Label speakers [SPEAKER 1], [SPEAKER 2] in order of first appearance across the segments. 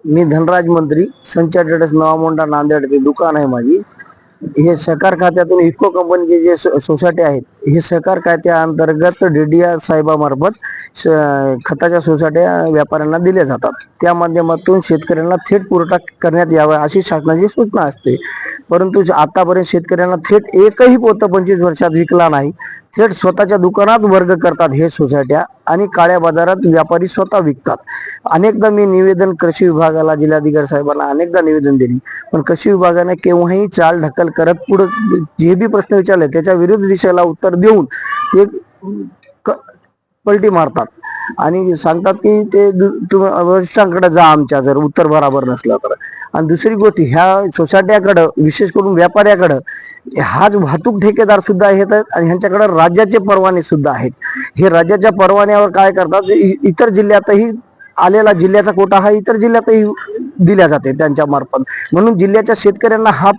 [SPEAKER 1] मी धनराज मंत्री संचार ट्रेडर्स नवा मोंढा नांदेड ते दुकान आहे माझी। हे सहकार खात्यातून इफको कंपनीचे जे सोसायटी आहेत, हे सहकार खात्या अंतर्गत डीडीआर साहेबामार्फत खताच्या सोसायट्या व्यापाऱ्यांना दिल्या जातात। त्या माध्यमातून शेतकऱ्यांना थेट पुरवठा करण्यात यावा अशी शासनाची सूचना असते। परंतु आतापर्यंत शेतकऱ्यांना थेट एकही पोत 25 वर्षात विकला नाही। थेट स्वतःच्या दुकानात वर्ग करतात हे सोसायट्या आणि काळ्या बाजारात व्यापारी स्वतः विकतात। अनेकदा मी निवेदन कृषी विभागाला, जिल्हाधिकारी साहेबांना अनेकदा निवेदन दिली, पण कृषी विभागाने केव्हाही चाल ढकल करत पुढे जे बी प्रश्न विचारले त्याच्या विरुद्ध दिशेला उत्तर देऊन ते पलटी मारतात आणि सांगतात की ते वरिष्ठांकडे जा आमच्या, जर उत्तर बरोबर नसलं तर। आणि दुसरी गोष्ट, ह्या सोसायट्याकडे विशेष करून व्यापाऱ्याकडे हाच वाहतूक ठेकेदार सुद्धा आहेत आणि ह्यांच्याकडे राज्याचे परवाने सुद्धा आहेत। हे राज्याच्या परवान्यावर काय करतात, इतर जिल्ह्यातही आलेला जिल्ह्याचा कोटा हा इतर जिल्ह्यातही दिल्या जाते त्यांच्या मार्फत, म्हणून जिल्ह्याच्या शेतकऱ्यांना हा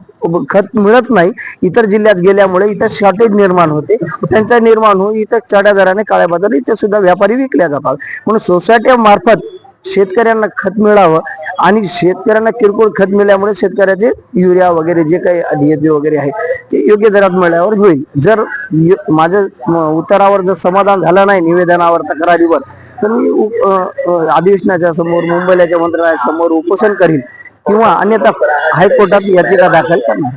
[SPEAKER 1] खत मिळत नाही। इतर जिल्ह्यात गेल्यामुळे इथं शॉर्टेज निर्माण होते, त्यांचा निर्माण होऊन इथं चढ्या दराने काळ्या बाजारात इथे सुद्धा व्यापारी विकल्या जातात। म्हणून सोसायट्या मार्फत शेतकऱ्यांना खत मिळावं आणि शेतकऱ्यांना किरकोळ खत मिळाल्यामुळे शेतकऱ्याचे युरिया वगैरे जे काही DAP वगैरे आहे ते योग्य दरात मिळाल्यावर होईल। जर माझ्या उत्तरावर जर समाधान झालं नाही, निवेदनावर, तक्रारीवर, तर मी अधिवेशनाच्या समोर, मुंबईच्या मंत्रालयासमोर उपोषण करीन किंवा अन्यथा हायकोर्टात याचिका दाखल करणार।